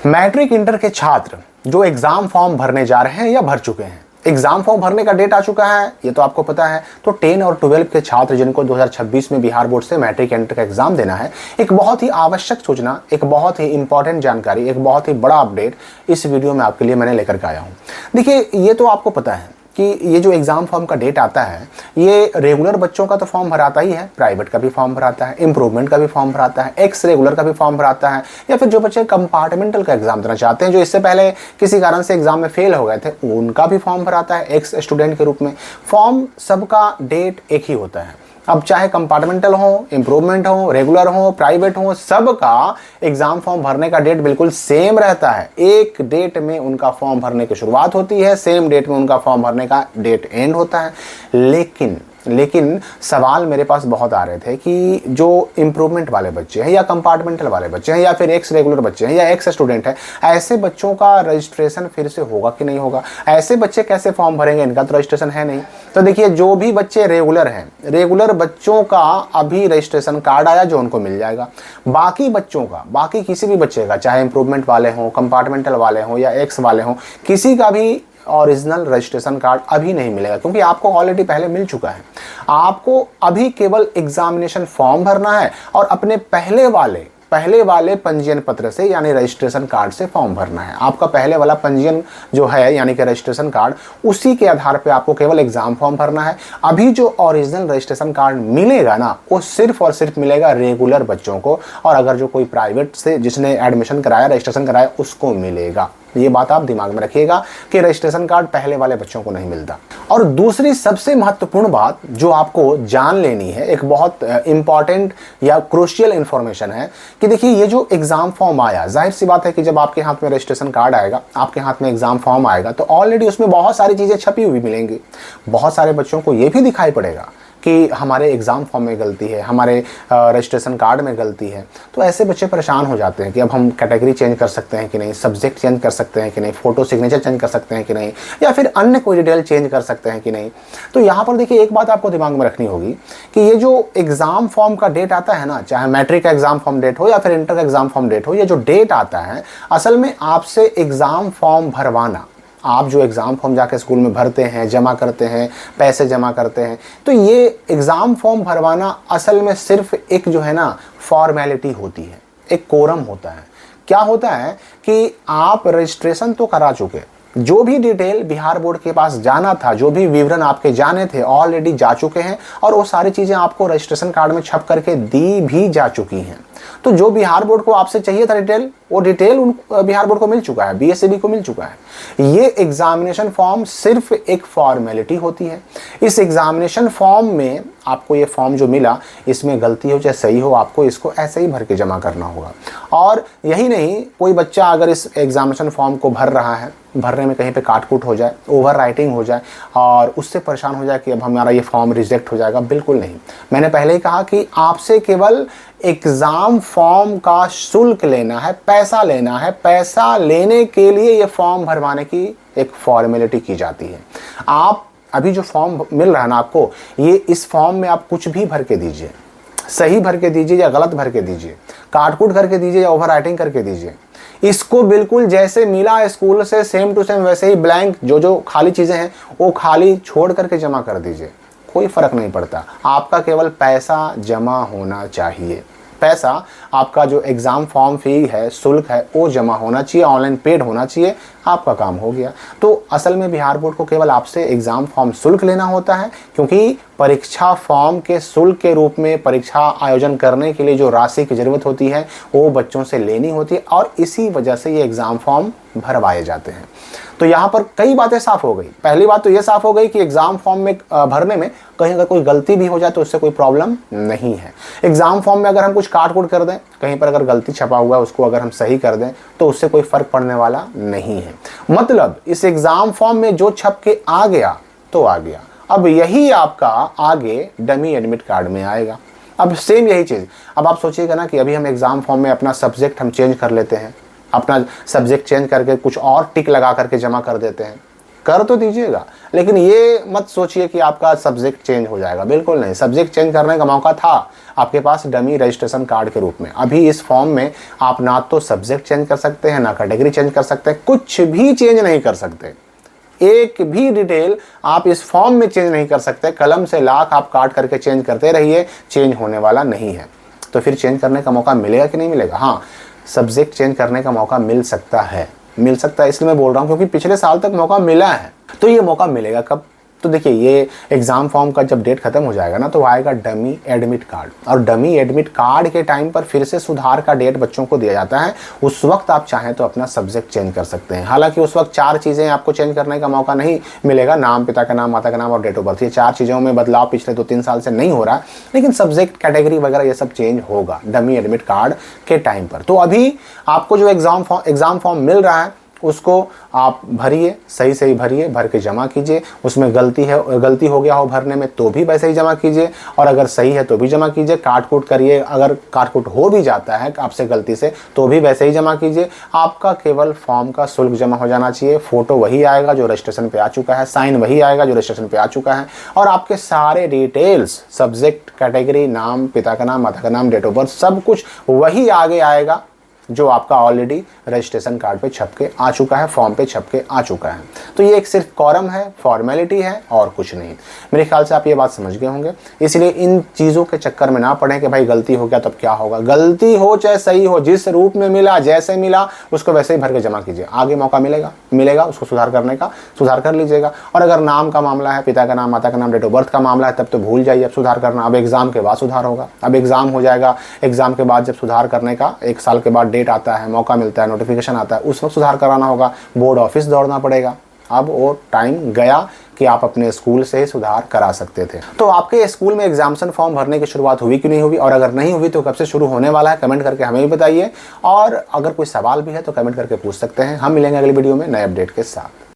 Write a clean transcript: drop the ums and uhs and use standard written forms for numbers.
Matric inter के छात्र जो एग्जाम फॉर्म भरने जा रहे हैं या भर चुके हैं, एग्जाम फॉर्म भरने का डेट आ चुका है, ये तो आपको पता है। तो 10 और 12 के छात्र जिनको 2026 में बिहार बोर्ड से मैट्रिक इंटर का एग्जाम देना है, एक बहुत ही आवश्यक सूचना, एक बहुत ही इंपॉर्टेंट जानकारी, एक बहुत ही बड़ा अपडेट इस वीडियो में आपके लिए मैंने लेकर के आया हूँ। देखिए, ये तो आपको पता है कि ये जो एग्ज़ाम फॉर्म का डेट आता है, ये रेगुलर बच्चों का तो फॉर्म भराता ही है, प्राइवेट का भी फॉर्म भराता है, इम्प्रूवमेंट का भी फॉर्म भराता है, एक्स रेगुलर का भी फॉर्म भराता है, या फिर जो बच्चे कंपार्टमेंटल का एग्जाम देना चाहते हैं, जो इससे पहले किसी कारण से एग्जाम में फेल हो गए थे, उनका भी फॉर्म भराता है एक्स स्टूडेंट के रूप में। फॉर्म सबका डेट एक ही होता है। अब चाहे कंपार्टमेंटल हो, इम्प्रूवमेंट हो, रेगुलर हो, प्राइवेट हो, सबका एग्जाम फॉर्म भरने का डेट बिल्कुल सेम रहता है। एक डेट में उनका फॉर्म भरने की शुरुआत होती है, सेम डेट में उनका फॉर्म भरने का डेट एंड होता है। लेकिन सवाल मेरे पास बहुत आ रहे थे कि जो इम्प्रूवमेंट वाले बच्चे हैं या कंपार्टमेंटल वाले बच्चे हैं या फिर एक्स रेगुलर बच्चे हैं या एक्स स्टूडेंट हैं, ऐसे बच्चों का रजिस्ट्रेशन फिर से होगा कि नहीं होगा? ऐसे बच्चे कैसे फॉर्म भरेंगे? इनका तो रजिस्ट्रेशन है नहीं। तो देखिए, जो भी बच्चे रेगुलर हैं, रेगुलर बच्चों का अभी रजिस्ट्रेशन कार्ड आया जो उनको मिल जाएगा। बाकी बच्चों का, बाकी किसी भी बच्चे का, चाहे इम्प्रूवमेंट वाले हों, कंपार्टमेंटल वाले हों या एक्स वाले हों, किसी का भी ओरिजिनल रजिस्ट्रेशन कार्ड अभी नहीं मिलेगा, क्योंकि आपको ऑलरेडी पहले मिल चुका है। आपको अभी केवल एग्जामिनेशन फॉर्म भरना है और अपने पहले वाले पंजीयन पत्र से यानी रजिस्ट्रेशन कार्ड से फॉर्म भरना है। आपका पहले वाला पंजीयन जो है यानी कि रजिस्ट्रेशन कार्ड, उसी के आधार पे आपको केवल एग्जाम फॉर्म भरना है। अभी जो ओरिजिनल रजिस्ट्रेशन कार्ड मिलेगा ना, वो सिर्फ और सिर्फ मिलेगा रेगुलर बच्चों को, और अगर जो कोई प्राइवेट से जिसने एडमिशन कराया, रजिस्ट्रेशन कराया, उसको मिलेगा। ये बात आप दिमाग में रखिएगा कि रजिस्ट्रेशन कार्ड पहले वाले बच्चों को नहीं मिलता। और दूसरी सबसे महत्वपूर्ण बात जो आपको जान लेनी है, एक बहुत इंपॉर्टेंट या क्रूशियल इंफॉर्मेशन है कि देखिए, ये जो एग्जाम फॉर्म आया, जाहिर सी बात है कि जब आपके हाथ में रजिस्ट्रेशन कार्ड आएगा, आपके हाथ में एग्जाम फॉर्म आएगा, तो ऑलरेडी उसमें बहुत सारी चीज़ें छपी हुई मिलेंगी। बहुत सारे बच्चों को ये भी दिखाई पड़ेगा कि हमारे एग्ज़ाम फॉर्म में गलती है, हमारे रजिस्ट्रेशन कार्ड में गलती है। तो ऐसे बच्चे परेशान हो जाते हैं कि अब हम कैटेगरी चेंज कर सकते हैं कि नहीं, सब्जेक्ट चेंज कर सकते हैं कि नहीं, फ़ोटो सिग्नेचर चेंज कर सकते हैं कि नहीं, या फिर अन्य कोई डिटेल चेंज कर सकते हैं कि नहीं। तो यहाँ पर देखिए, एक बात आपको दिमाग में रखनी होगी कि ये जो एग्ज़ाम फॉर्म का डेट आता है ना, चाहे मैट्रिक का एग्ज़ाम फॉर्म डेट हो या फिर इंटर का एग्ज़ाम फॉर्म डेट हो, ये जो डेट आता है, असल में आपसे एग्ज़ाम फॉर्म भरवाना, आप जो एग्ज़ाम फॉर्म जाके स्कूल में भरते हैं, जमा करते हैं, पैसे जमा करते हैं, तो ये एग्ज़ाम फॉर्म भरवाना असल में सिर्फ एक जो है ना फॉर्मेलिटी होती है, एक कोरम होता है। क्या होता है कि आप रजिस्ट्रेशन तो करा चुके, जो भी डिटेल बिहार बोर्ड के पास जाना था, जो भी विवरण आपके जाने थे, ऑलरेडी जा चुके हैं, और वो सारी चीज़ें आपको रजिस्ट्रेशन कार्ड में छप करके दी भी जा चुकी हैं। तो जो बिहार बोर्ड को आपसे चाहिए था डिटेल, वो डिटेल बिहार बोर्ड को मिल चुका है, बीएसएबी को मिल चुका है। ये एग्जामिनेशन फॉर्म सिर्फ एक फॉर्मेलिटी होती है। इस एग्जामिनेशन फॉर्म में आपको ये फॉर्म जो मिला, इसमें गलती हो चाहे सही हो, आपको इसको ऐसे ही भर के जमा करना होगा। और यही नहीं, कोई बच्चा अगर इस एग्जामिनेशन फॉर्म को भर रहा है, भरने में कहीं पे काट कूट हो जाए, ओवर राइटिंग हो जाए और उससे परेशान हो जाए कि अब हमारा ये फॉर्म रिजेक्ट हो जाएगा, बिल्कुल नहीं। मैंने पहले ही कहा कि आपसे केवल एग्ज़ाम फॉर्म का शुल्क लेना है, पैसा लेना है। पैसा लेने के लिए ये फॉर्म भरवाने की एक फॉर्मेलिटी की जाती है। आप अभी जो फॉर्म मिल रहा है ना आपको, ये इस फॉर्म में आप कुछ भी भर के दीजिए, सही भर के दीजिए या गलत भर के दीजिए, काट कूट करके दीजिए या ओवर राइटिंग करके दीजिए, इसको बिल्कुल जैसे मिला स्कूल से सेम टू सेम वैसे ही ब्लैंक, जो खाली चीज़ें हैं वो खाली छोड़ करके जमा कर दीजिए। कोई फ़र्क नहीं पड़ता, आपका केवल पैसा जमा होना चाहिए। पैसा आपका जो एग्ज़ाम फॉर्म फ़ी है, शुल्क है, वो जमा होना चाहिए, ऑनलाइन पेड होना चाहिए, आपका काम हो गया। तो असल में बिहार बोर्ड को केवल आपसे एग्ज़ाम फॉर्म शुल्क लेना होता है, क्योंकि परीक्षा फॉर्म के शुल्क के रूप में परीक्षा आयोजन करने के लिए जो राशि की ज़रूरत होती है, वो बच्चों से लेनी होती है, और इसी वजह से ये एग्ज़ाम फॉर्म भरवाए जाते हैं। तो यहाँ पर कई बातें साफ हो गई। पहली बात तो ये साफ हो गई कि एग्ज़ाम फॉर्म में भरने में कहीं अगर कोई गलती भी हो जाए तो उससे कोई प्रॉब्लम नहीं है। एग्ज़ाम फॉर्म में अगर हम कुछ काट कूट कर दें, कहीं पर अगर गलती छपा हुआ है उसको अगर हम सही कर दें, तो उससे कोई फ़र्क पड़ने वाला नहीं है। मतलब इस एग्ज़ाम फॉर्म में जो छप के आ गया तो आ गया, अब यही आपका आगे डमी एडमिट कार्ड में आएगा। अब सेम यही चीज़, अब आप सोचिएगा ना कि अभी हम एग्ज़ाम फॉर्म में अपना सब्जेक्ट हम चेंज कर लेते हैं, अपना सब्जेक्ट चेंज करके कुछ और टिक लगा करके जमा कर देते हैं, कर तो दीजिएगा, लेकिन ये मत सोचिए कि आपका सब्जेक्ट चेंज हो जाएगा, बिल्कुल नहीं। सब्जेक्ट चेंज करने का मौका था आपके पास डमी रजिस्ट्रेशन कार्ड के रूप में। अभी इस फॉर्म में आप ना तो सब्जेक्ट चेंज कर सकते हैं, ना कैटेगरी चेंज कर सकते हैं, कुछ भी चेंज नहीं कर सकते। एक भी डिटेल आप इस फॉर्म में चेंज नहीं कर सकते। कलम से लाख आप काट करके चेंज करते रहिए, चेंज होने वाला नहीं है। तो फिर चेंज करने का मौका मिलेगा कि नहीं मिलेगा? हाँ, सब्जेक्ट चेंज करने का मौका मिल सकता है, मिल सकता है। इसलिए मैं बोल रहा हूँ क्योंकि पिछले साल तक मौका मिला है। तो ये मौका मिलेगा कब? तो देखिए, ये एग्जाम फॉर्म का जब डेट खत्म हो जाएगा ना, तो आएगा डमी एडमिट कार्ड, और डमी एडमिट कार्ड के टाइम पर फिर से सुधार का डेट बच्चों को दिया जाता है। उस वक्त आप चाहें तो अपना सब्जेक्ट चेंज कर सकते हैं। हालांकि उस वक्त 4 चीज़ें आपको चेंज करने का मौका नहीं मिलेगा, नाम, पिता का नाम, माता का नाम और डेट ऑफ बर्थ। ये 4 चीज़ों में बदलाव पिछले 2-3 साल से नहीं हो रहा है, लेकिन सब्जेक्ट, कैटेगरी वगैरह ये सब चेंज होगा डमी एडमिट कार्ड के टाइम पर। तो अभी आपको जो एग्जाम फॉर्म मिल रहा है उसको आप भरिए, सही भरिए, भर के जमा कीजिए। उसमें गलती हो गया हो भरने में तो भी वैसे ही जमा कीजिए, और अगर सही है तो भी जमा कीजिए। काट कूट करिए, अगर काट कूट हो भी जाता है आपसे गलती से तो भी वैसे ही जमा कीजिए। आपका केवल फॉर्म का शुल्क जमा हो जाना चाहिए। फोटो वही आएगा जो रजिस्ट्रेशन पे आ चुका है, साइन वही आएगा जो रजिस्ट्रेशन पे आ चुका है, और आपके सारे डिटेल्स, सब्जेक्ट, कैटेगरी, नाम, पिता का नाम, माता का नाम, डेट ऑफ बर्थ, सब कुछ वही आगे आएगा जो आपका ऑलरेडी रजिस्ट्रेशन कार्ड पे छप के आ चुका है, फॉर्म पे छप के आ चुका है। तो ये एक सिर्फ कॉरम है, फॉर्मेलिटी है और कुछ नहीं। मेरे ख्याल से आप ये बात समझ गए होंगे। इसलिए इन चीज़ों के चक्कर में ना पड़े कि भाई गलती हो गया तब क्या होगा। गलती हो चाहे सही हो, जिस रूप में मिला, जैसे मिला, उसको वैसे ही भर के जमा कीजिए। आगे मौका मिलेगा उसको सुधार करने का, सुधार कर लीजिएगा। और अगर नाम का मामला है, पिता का नाम, माता का नाम, डेट ऑफ बर्थ का मामला है, तब तो भूल जाइए, अब सुधार करना। अब एग्जाम के बाद सुधार होगा। अब एग्जाम हो जाएगा, एग्जाम के बाद जब सुधार करने का 1 साल के बाद डेट आता है, मौका मिलता है, नोटिफिकेशन आता है, उस वक्त सुधार कराना होगा, बोर्ड ऑफिस दौड़ना पड़ेगा। अब वो टाइम गया कि आप अपने स्कूल से ही सुधार करा सकते थे। तो आपके स्कूल में एग्जामिनेशन फॉर्म भरने की शुरुआत हुई कि नहीं हुई, और अगर नहीं हुई तो कब से शुरू होने वाला है, कमेंट करके हमें भी बताइए। और अगर कोई सवाल भी है तो कमेंट करके पूछ सकते हैं। हम मिलेंगे अगली वीडियो में नए अपडेट के साथ।